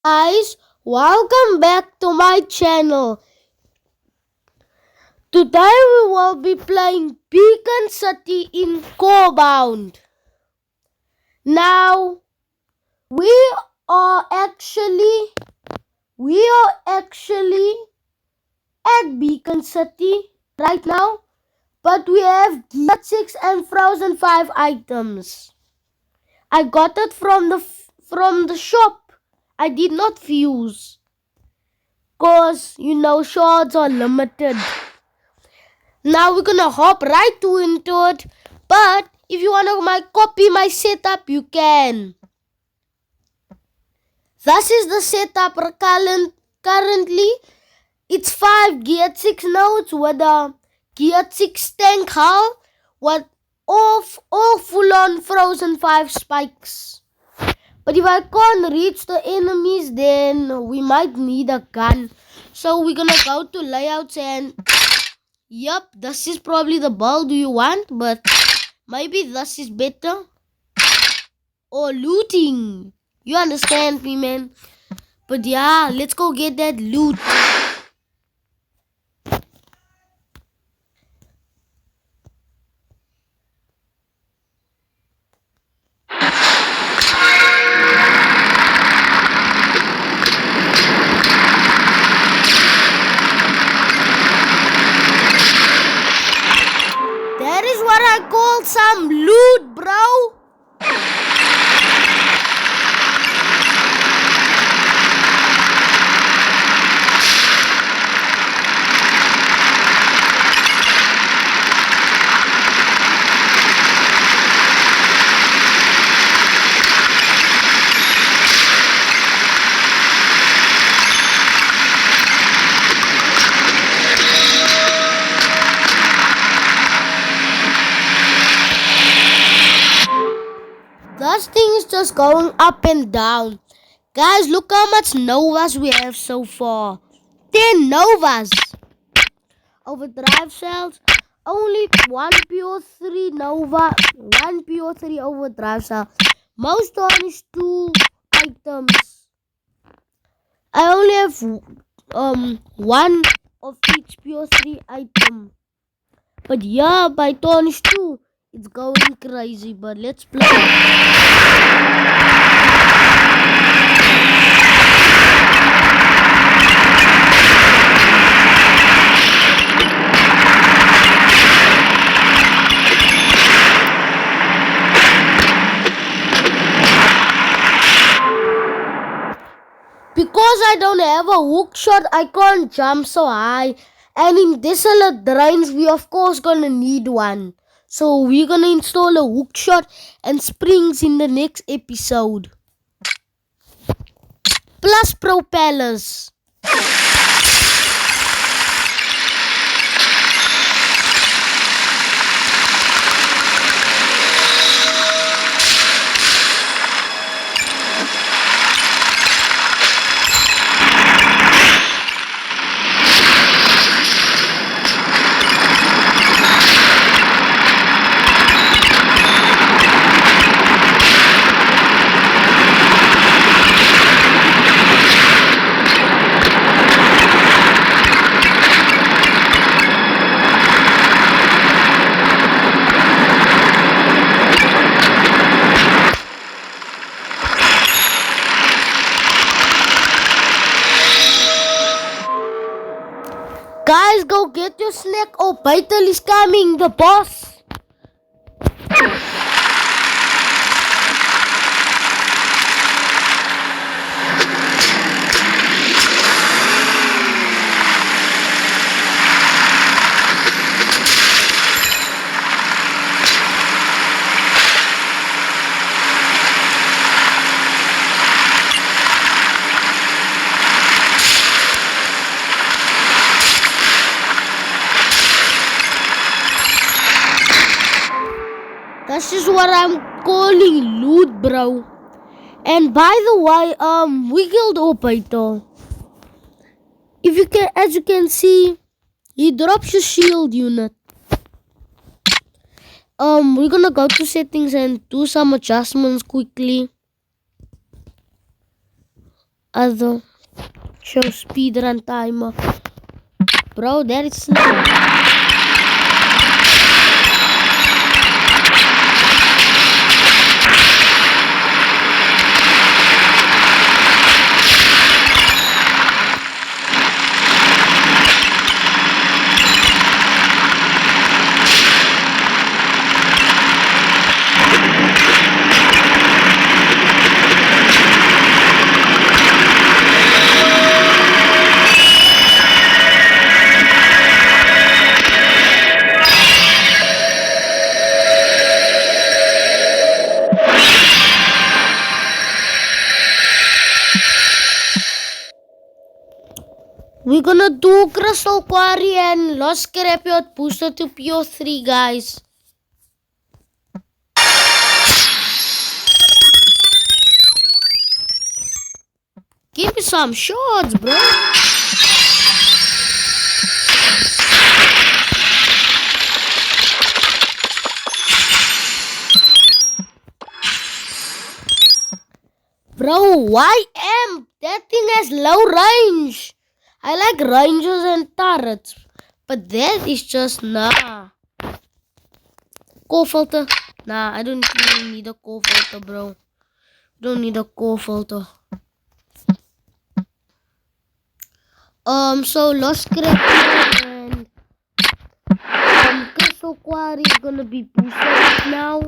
Guys, welcome back to my channel. Today we will be playing Beacon City in Corebound. Now we are actually at Beacon City right now, but we have Gear 6 and Frozen 5 items. I got it from the shop. I did not fuse. Cause shards are limited. Now we're gonna hop right into it. But if you wanna copy my setup, you can. This is the setup currently. It's 5 Gear 6 nodes with a Gear 6 tank hull with all full on Frozen 5 spikes. But if I can't reach the enemies, then we might need a gun. So we're gonna go to layouts and yup, this is probably the build you want, but maybe this is better. Or looting. You understand me, man? But yeah, let's go get that loot. That is what I call some loot, bro. This thing is just going up and down. Guys, look how much Novas we have so far. 10 Novas. Overdrive cells. Only 1 pure 3 Nova. 1 pure 3 overdrive cell. Most on is 2 items. I only have 1 of each pure 3 item. But yeah, by turn is 2. It's going crazy, but let's play. Because I don't have a hook shot, I can't jump so high. And in desolate drains, we of course gonna need one. So we're gonna install a hook shot and springs in the next episode. Plus propellers. Guys, go get your snack. Oh, Baitel is coming, the boss. This is what I'm calling loot, bro. And by the way, we killed Opaito. If you can, as you can see, he drops your shield unit. We're gonna go to settings and do some adjustments quickly. other show speedrun timer. Bro, that is slow. We're gonna do Crystal Quarry and Lost Scrapyard booster to PO3, guys. Give me some shots, bro. Bro, why amp? That thing has low range. I like ranges and turrets, but that is just nah. Core filter? Nah, I don't really need a core filter, bro. Don't need a core filter. So Lost Scrapyard and Crystal Quarry is gonna be boosted now.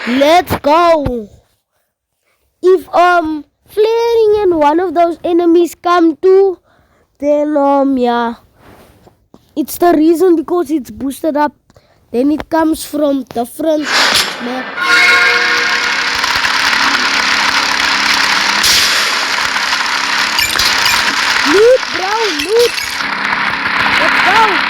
Let's go. If flaring and one of those enemies come to, then yeah, it's the reason because it's boosted up. Then it comes from different map. Loot, bro, loot. Let's go.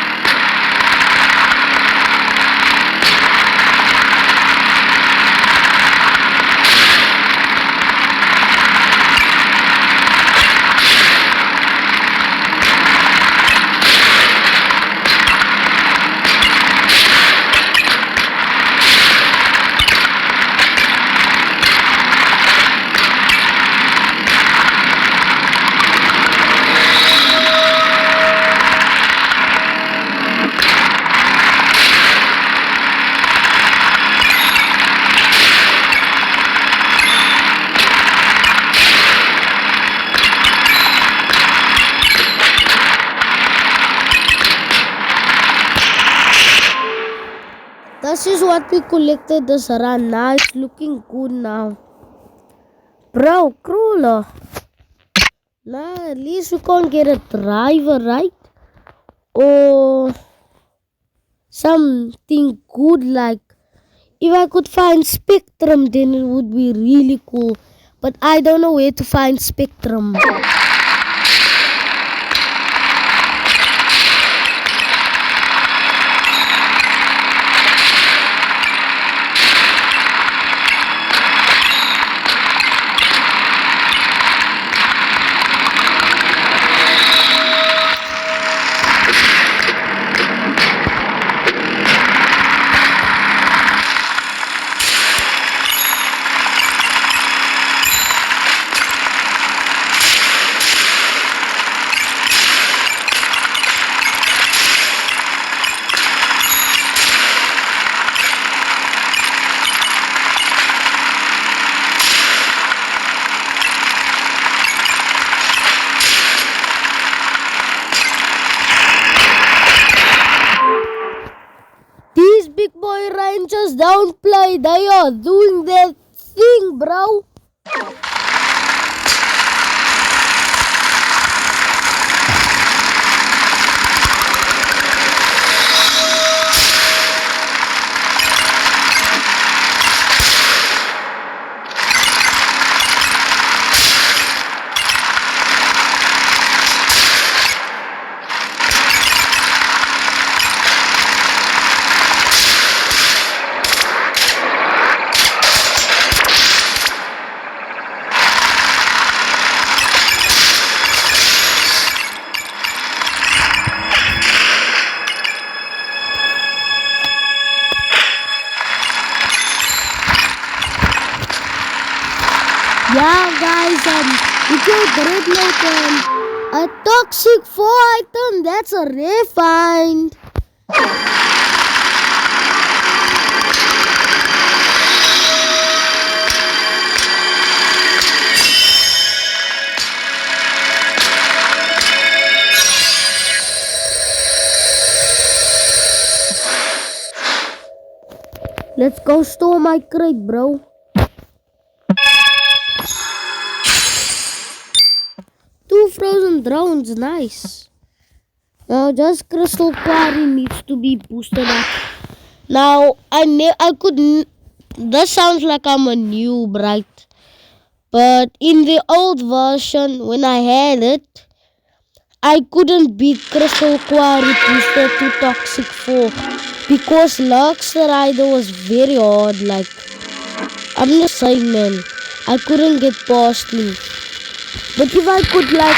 This is what we collected this run. Now it's looking good now. Bro, crawler. Nah, at least we can't get a driver, right? Or something good like, if I could find Spectrum, then it would be really cool. But I don't know where to find Spectrum. Big boy Rangers don't play. They are doing their thing, bro. Shade Red Lantern. A Toxic 4 item. That's a rare find. Let's go store my crate, bro. Two frozen drones, nice. Now just Crystal Quarry needs to be boosted up. Now I couldn't. That sounds like I'm a noob, right? But in the old version, when I had it, I couldn't beat Crystal Quarry boosted to Toxic 4 because Lux Rider was very hard. Like, I'm just saying, man, I couldn't get past him. But if I could, like,